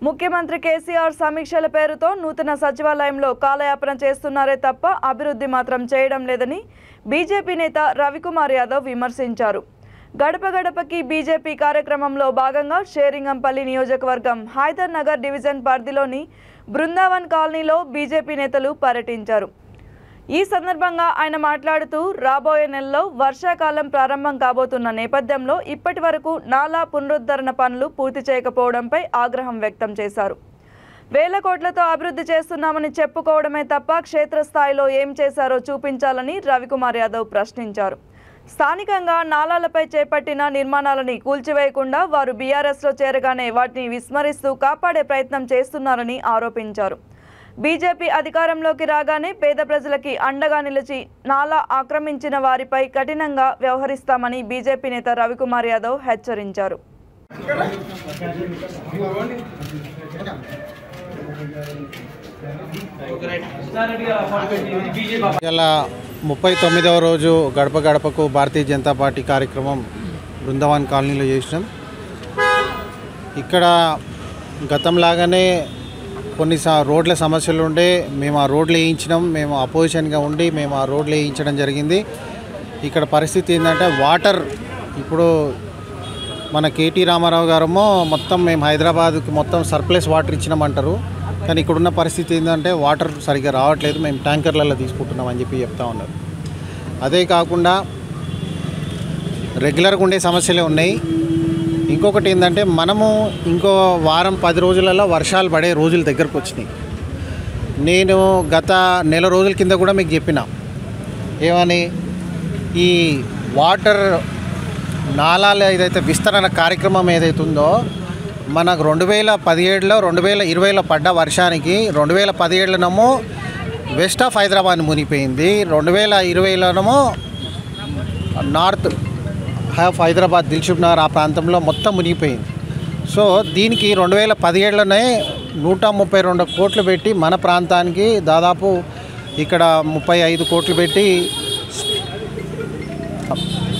ముఖ్యమంత్రి కేసీఆర్ సమీక్షల పేరుతో నూతన సచివాలయంలో కాలయాపన చేస్తున్నారే తప్ప అభివృద్ధి మాత్రం చేయడం లేదని బీజేపీ నేత రవికుమార్ యాదవ్ విమర్శించారు. గడప గడపకి బీజేపీ కార్యక్రమంలో భాగంగా షేరింగంపల్లి నియోజకవర్గం హైదర్ నగర్ డివిజన్ పరిధిలోని బృందావన్ కాలనీలో బీజేపీ నేతలు పర్యటించారు. ఈ సందర్భంగా ఆయన మాట్లాడుతూ రాబోయే నెలలో వర్షాకాలం ప్రారంభం కాబోతున్న నేపథ్యంలో ఇప్పటి వరకు నాలా పునరుద్ధరణ పనులు పూర్తి చేయకపోవడంపై ఆగ్రహం వ్యక్తం చేశారు. వేల కోట్లతో అభివృద్ధి చేస్తున్నామని చెప్పుకోవడమే తప్ప క్షేత్రస్థాయిలో ఏం చేశారో చూపించాలని రవికుమార్ యాదవ్ ప్రశ్నించారు. స్థానికంగా నాలాలపై చేపట్టిన నిర్మాణాలని కూల్చివేయకుండా వారు బీఆర్ఎస్లో చేరగానే వాటిని విస్మరిస్తూ కాపాడే ప్రయత్నం చేస్తున్నారని ఆరోపించారు. బీజేపీ అధికారంలోకి రాగానే పేద ప్రజలకి అండగా నిలిచి నాలా ఆక్రమించిన వారిపై కఠినంగా వ్యవహరిస్తామని బీజేపీ నేత రవికుమార్ యాదవ్ హెచ్చరించారు. ఇలా 39వ రోజు గడప గడపకు భారతీయ జనతా పార్టీ కార్యక్రమం బృందావన్ కాలనీలో చేసినాం. ఇక్కడ గతంలాగానే కొన్ని రోడ్ల సమస్యలు ఉండే మేము ఆ రోడ్లు వేయించినాం. మేము అపోజిషన్గా ఉండి మేము ఆ రోడ్లు వేయించడం జరిగింది. ఇక్కడ పరిస్థితి ఏంటంటే వాటర్ ఇప్పుడు మన కేటీ రామారావు గారేమో మొత్తం మేము హైదరాబాద్కి మొత్తం సర్ప్లస్ వాటర్ ఇచ్చినామంటారు. కానీ ఇక్కడున్న పరిస్థితి ఏంటంటే వాటర్ సరిగ్గా రావట్లేదు, మేము ట్యాంకర్లలో తీసుకుంటున్నాం అని చెప్పి చెప్తా ఉన్నారు. అదే కాకుండా రెగ్యులర్గా ఉండే సమస్యలే ఉన్నాయి. ఇంకొకటి ఏంటంటే మనము ఇంకో వారం 10 రోజులలో వర్షాలు పడే రోజుల దగ్గరకు వచ్చినాయి. నేను గత నెల రోజుల కింద కూడా మీకు చెప్పిన ఏమని ఈ వాటర్ నాలాలు ఏదైతే విస్తరణ కార్యక్రమం ఏదైతుందో మనకు 2017లో 2020లో పడ్డ వర్షానికి 2017లోనేమో వెస్ట్ ఆఫ్ హైదరాబాద్ మునిగిపోయింది, 2020లోనేమో నార్త్ హాఫ్ హైదరాబాద్ దిల్సుఖ్ నగర్ ఆ ప్రాంతంలో మొత్తం మునిగిపోయింది. సో దీనికి 2017లోనే 132 కోట్లు పెట్టి మన ప్రాంతానికి దాదాపు ఇక్కడ 35 కోట్లు పెట్టి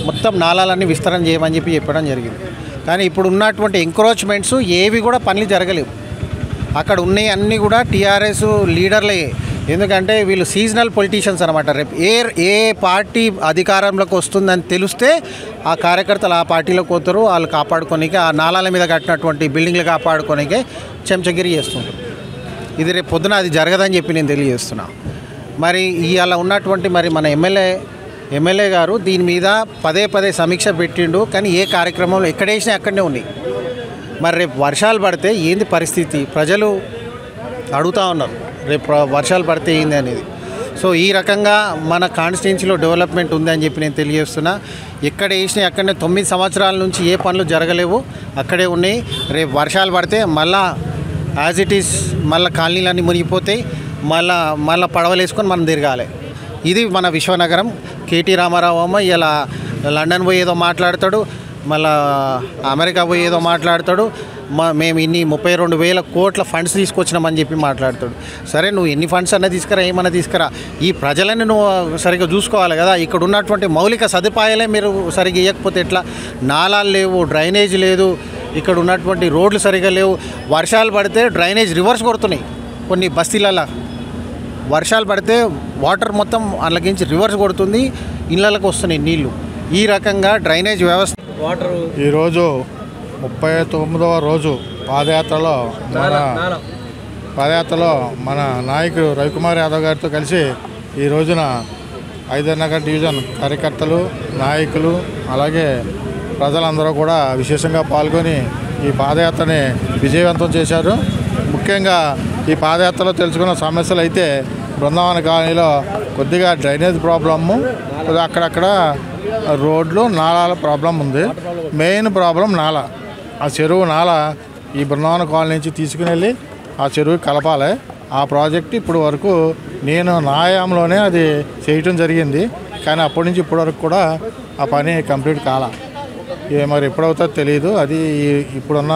మొత్తం నాలాలన్నీ విస్తరణ చేయమని చెప్పడం జరిగింది. కానీ ఇప్పుడు ఉన్నటువంటి ఎంక్రోచ్మెంట్స్ ఏవి కూడా పనులు జరగలేవు. అక్కడ ఉన్నాయి అన్నీ కూడా టీఆర్ఎస్ లీడర్లే. ఎందుకంటే వీళ్ళు సీజనల్ పొలిటీషియన్స్ అనమాట. రేపు ఏ పార్టీ అధికారంలోకి వస్తుందని తెలిస్తే ఆ కార్యకర్తలు ఆ పార్టీలోకి పోతారు. వాళ్ళు కాపాడుకోనికే ఆ నాలాల మీద కట్టినటువంటి బిల్డింగ్లు కాపాడుకోనికే చెంచగిరి చేస్తుంటారు. ఇది రేపు పొద్దున అది జరగదని చెప్పి నేను తెలియజేస్తున్నా. మరి ఇవాళ ఉన్నటువంటి మరి మన ఎమ్మెల్యే గారు దీని మీద పదే సమీక్ష పెట్టిండు. కానీ ఏ కార్యక్రమంలో ఎక్కడ వేసినా అక్కడనే ఉన్నాయి. మరి రేపు వర్షాలు పడితే ఏంది పరిస్థితి ప్రజలు అడుగుతూ ఉన్నారు. రేపు వర్షాలు పడితే ఏంది అనేది. సో ఈ రకంగా మన కాన్స్టిట్యున్సీలో డెవలప్మెంట్ ఉందని చెప్పి నేను తెలియజేస్తున్నా. ఎక్కడ వేసినా అక్కడనే 9 సంవత్సరాల నుంచి ఏ పనులు జరగలేవు, అక్కడే ఉన్నాయి. రేపు వర్షాలు పడితే మళ్ళా యాజ్ ఇట్ ఈస్ మళ్ళీ కాలనీలన్నీ మునిగిపోతాయి. మళ్ళీ పడవలేసుకొని మనం తిరగాలి. ఇది మన విశ్వనగరం. కేటీ రామారావు అమ్మ ఇలా లండన్ పోయి ఏదో మాట్లాడతాడు, మళ్ళా అమెరికా పోయి ఏదో మాట్లాడతాడు. మేము ఇన్ని 32,000 కోట్ల ఫండ్స్ తీసుకొచ్చినామని చెప్పి మాట్లాడతాడు. సరే నువ్వు ఎన్ని ఫండ్స్ అన్నా తీసుకురా, ఏమన్నా తీసుకురా, ఈ ప్రజలని నువ్వు సరిగ్గా చూసుకోవాలి కదా. ఇక్కడ ఉన్నటువంటి మౌలిక సదుపాయాలే మీరు సరిగ్గా ఇవ్వకపోతే ఎట్లా? నాలాలు లేవు, డ్రైనేజ్ లేదు, ఇక్కడ ఉన్నటువంటి రోడ్లు సరిగ్గా లేవు. వర్షాలు పడితే డ్రైనేజ్ రివర్స్ కొడుతున్నాయి. కొన్ని బస్తీలలో వర్షాలు పడితే వాటర్ మొత్తం అందులోకించి రివర్స్ కొడుతుంది, ఇళ్ళకి వస్తున్నాయి నీళ్లు. ఈ రకంగా డ్రైనేజ్ వ్యవస్థ ఈరోజు 39వ రోజు పాదయాత్రలో మన నాయకుడు రవికుమార్ యాదవ్ గారితో కలిసి ఈ రోజున హైదర్ నగర్ డివిజన్ కార్యకర్తలు, నాయకులు, అలాగే ప్రజలందరూ కూడా విశేషంగా పాల్గొని ఈ పాదయాత్రని విజయవంతం చేశారు. ముఖ్యంగా ఈ పాదయాత్రలో తెలుసుకున్న సమస్యలు అయితే బృందావన కాలనీలో కొద్దిగా డ్రైనేజ్ ప్రాబ్లము, అక్కడక్కడ రోడ్లు నాలాల ప్రాబ్లం ఉంది. మెయిన్ ప్రాబ్లం నాల. ఆ చెరువు నాల ఈ బృందావన కాలనీ నుంచి తీసుకుని వెళ్ళి ఆ చెరువు కలపాలి. ఆ ప్రాజెక్ట్ ఇప్పుడు వరకు నేను నాయాంలోనే అది చేయటం జరిగింది. కానీ అప్పటి నుంచి ఇప్పటి వరకు కూడా ఆ పని కంప్లీట్ కాల. మరి ఎప్పుడవుతుందో తెలియదు. అది ఇప్పుడున్న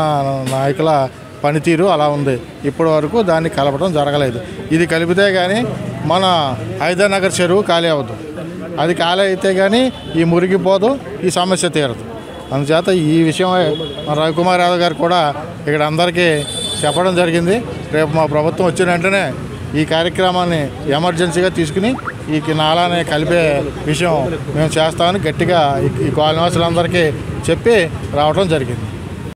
నాయకుల పనితీరు అలా ఉంది. ఇప్పటి వరకు దాన్ని కలపడం జరగలేదు. ఇది కలిపితే కానీ మన హైదర్ నగర్ చెరువు ఖాళీ అవ్వదు. అది ఖాళీ అయితే కానీ ఈ మురిగిపోదు, ఈ సమస్య తీరదు. అందుచేత ఈ విషయం రవికుమార్ యాదవ్ గారు కూడా ఇక్కడ అందరికీ చెప్పడం జరిగింది. రేపు మా ప్రభుత్వం వచ్చిన వెంటనే ఈ కార్యక్రమాన్ని ఎమర్జెన్సీగా తీసుకుని ఈ నాలాని కలిపే విషయం మేము చేస్తామని గట్టిగా ఈ కాలనీవాసులందరికీ చెప్పి రావడం జరిగింది.